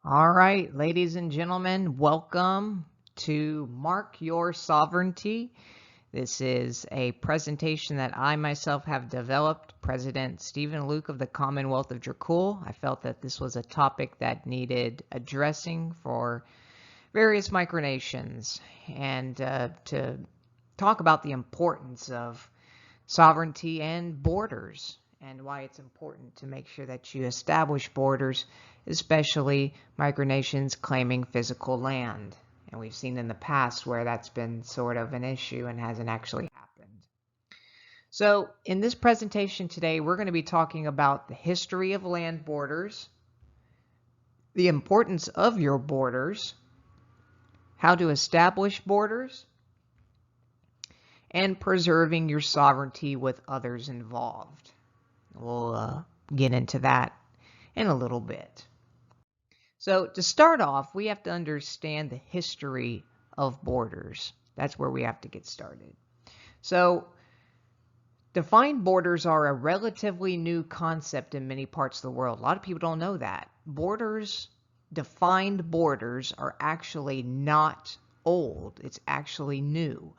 All right, ladies and gentlemen, welcome to Mark Your Sovereignty. This is a presentation that I myself have developed. President Stephen Luke of the Commonwealth of Dracul. I felt that this was a topic that needed addressing for various micronations and to talk about the importance of sovereignty and borders, and why it's important to make sure that you establish borders, especially micronations claiming physical land. And we've seen in the past where that's been sort of an issue and hasn't actually happened. So in this presentation today, we're going to be talking about the history of land borders, the importance of your borders, how to establish borders, and preserving your sovereignty with others involved. We'll get into that in a little bit. So to start off, we have to understand the history of borders. That's where we have to get started. So defined borders are a relatively new concept in many parts of the world. A lot of people don't know that. Defined borders are actually not old. It's actually new.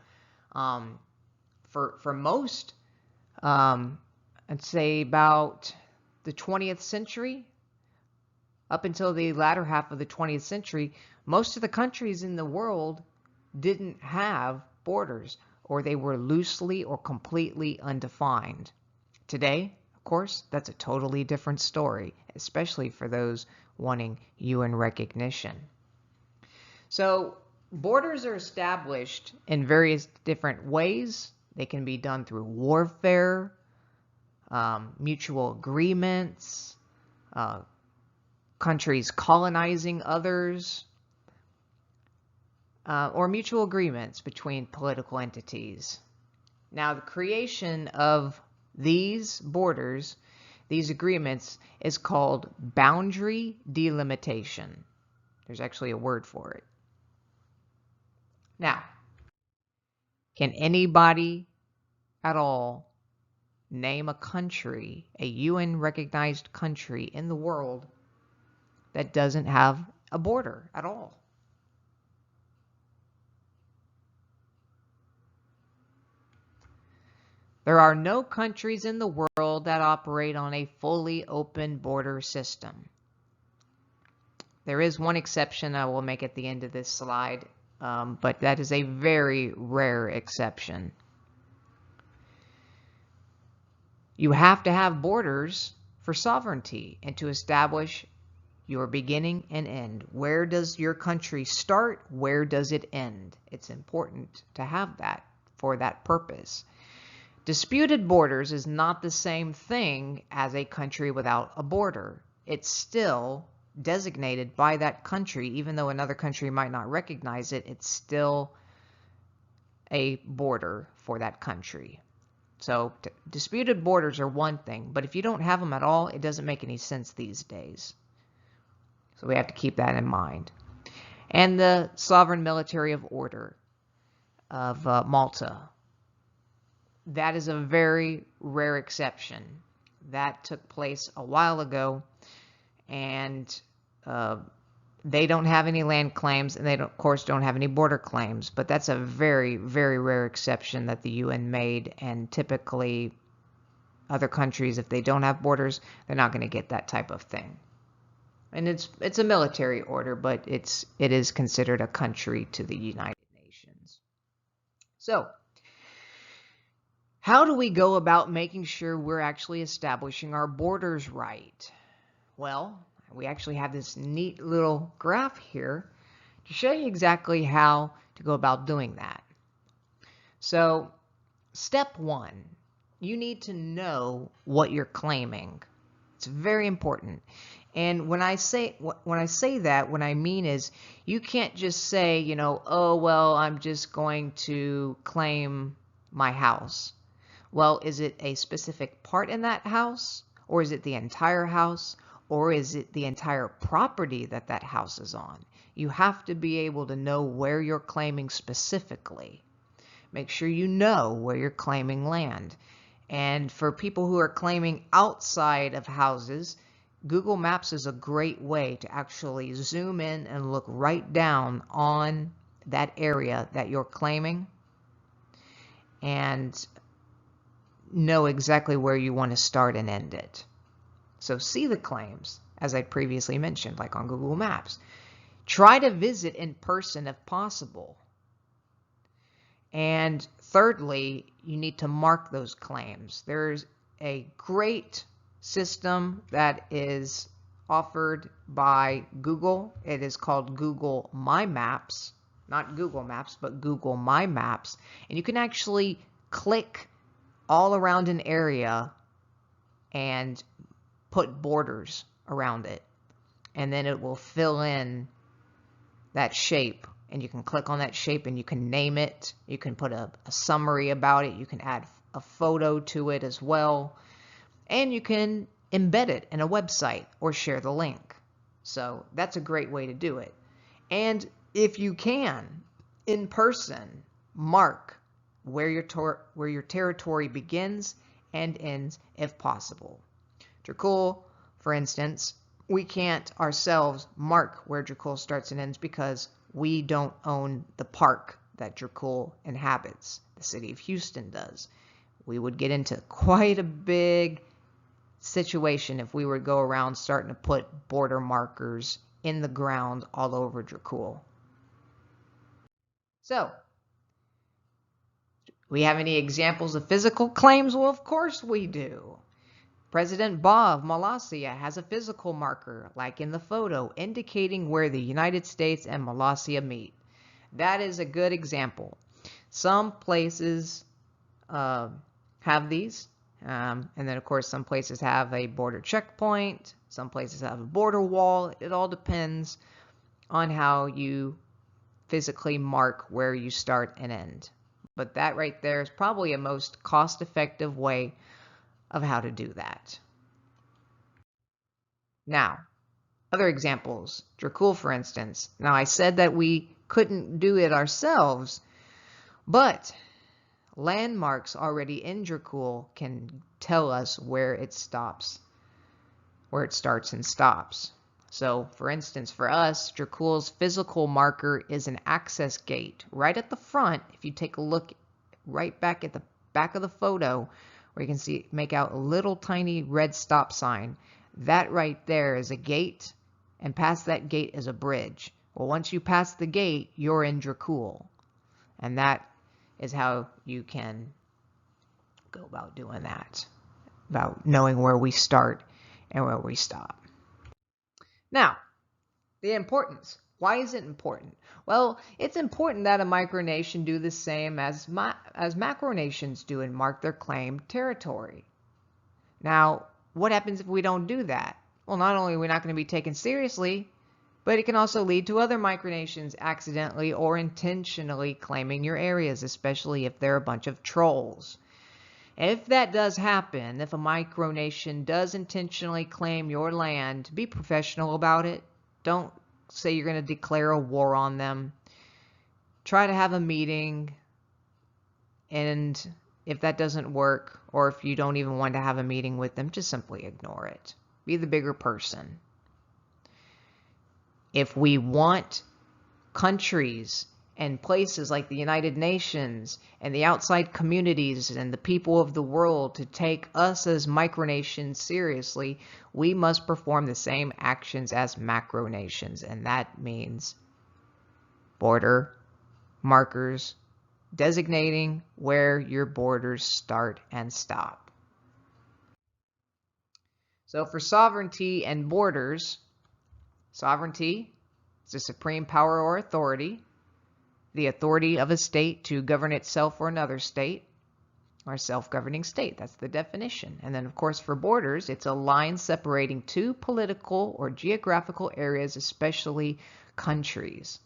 For most, I'd say about the 20th century, up until the latter half of the 20th century, most of the countries in the world didn't have borders, or they were loosely or completely undefined. Today, of course, that's a totally different story, especially for those wanting UN recognition. So borders are established in various different ways. They can be done through warfare, mutual agreements, countries colonizing others, or mutual agreements between political entities. Now, the creation of these borders, these agreements, is called boundary delimitation. There's actually a word for it. Now, can anybody at all name a country, a UN recognized country in the world that doesn't have a border at all? There are no countries in the world that operate on a fully open border system. There is one exception I will make at the end of this slide, but that is a very rare exception. You have to have borders for sovereignty and to establish your beginning and end. Where does your country start? Where does it end? It's important to have that for that purpose. Disputed borders is not the same thing as a country without a border. It's still designated by that country, even though another country might not recognize it. It's still a border for that country. So disputed borders are one thing, but if you don't have them at all, it doesn't make any sense these days. So we have to keep that in mind. And the sovereign military of order of Malta. That is a very rare exception. That took place a while ago, and they don't have any land claims, and they, of course, don't have any border claims. But that's a very, very rare exception that the UN made, and typically other countries, if they don't have borders, they're not going to get that type of thing. And it's a military order, but it is considered a country to the United Nations. So how do we go about making sure we're actually establishing our borders right? Well, we actually have this neat little graph here to show you exactly how to go about doing that. So, step one, you need to know what you're claiming. It's very important. And when I say that, what I mean is you can't just say, oh, well, I'm just going to claim my house. Well, is it a specific part in that house, or is it the entire house, or is it the entire property that that house is on? You have to be able to know where you're claiming specifically. Make sure you know where you're claiming land. And for people who are claiming outside of houses, Google Maps is a great way to actually zoom in and look right down on that area that you're claiming and know exactly where you want to start and end it. So see the claims, as I previously mentioned, like on Google Maps. Try to visit in person if possible. And thirdly, you need to mark those claims. There's a great system that is offered by Google. It is called Google My Maps, not Google Maps, but Google My Maps. And you can actually click all around an area and put borders around it. And then it will fill in that shape. And you can click on that shape and you can name it. You can put a summary about it. You can add a photo to it as well. And you can embed it in a website or share the link. So that's a great way to do it. And if you can, in person, mark where your territory begins and ends if possible. Dracul, for instance, we can't ourselves mark where Dracul starts and ends because we don't own the park that Dracul inhabits. The city of Houston does. We would get into quite a big situation if we were to go around starting to put border markers in the ground all over Dracul. So, we have any examples of physical claims? Well, of course we do. President Ba of Molossia has a physical marker, like in the photo, indicating where the United States and Molossia meet. That is a good example. Some places have these, and then of course some places have a border checkpoint, some places have a border wall. It all depends on how you physically mark where you start and end. But that right there is probably a most cost-effective way of how to do that. Now, other examples. Dracul, for instance. Now, I said that we couldn't do it ourselves, but landmarks already in Dracul can tell us where it stops, where it starts and stops. So, for instance, for us, Dracul's physical marker is an access gate. Right at the front, if you take a look right back at the back of the photo, where you can see, make out a little tiny red stop sign. That right there is a gate, and past that gate is a bridge. Well, once you pass the gate, you're in Dracul. And that is how you can go about doing that, about knowing where we start and where we stop. Now, the importance. Why is it important? Well, it's important that a micronation do the same as macronations do and mark their claimed territory. Now, what happens if we don't do that? Well, not only are we not going to be taken seriously, but it can also lead to other micronations accidentally or intentionally claiming your areas, especially if they're a bunch of trolls. If that does happen, if a micronation does intentionally claim your land, be professional about it. Don't say you're going to declare a war on them. Try to have a meeting, and if that doesn't work, or if you don't even want to have a meeting with them, just simply ignore it. Be the bigger person. If we want countries and places like the United Nations and the outside communities and the people of the world to take us as micronations seriously, we must perform the same actions as macronations, and that means border markers, designating where your borders start and stop. So for sovereignty and borders, sovereignty is the supreme power or authority, the authority of a state to govern itself or another state, or self-governing state. That's the definition. And then, of course, for borders, it's a line separating two political or geographical areas, especially countries.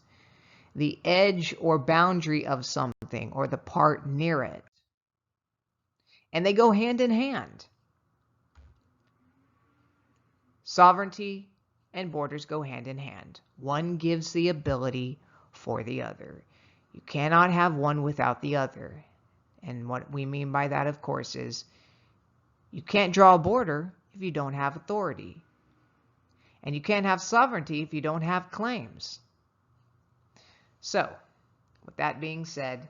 The edge or boundary of something, or the part near it. And they go hand in hand. Sovereignty and borders go hand in hand. One gives the ability for the other. You cannot have one without the other. And what we mean by that, of course, is you can't draw a border if you don't have authority. And you can't have sovereignty if you don't have claims. So, with that being said,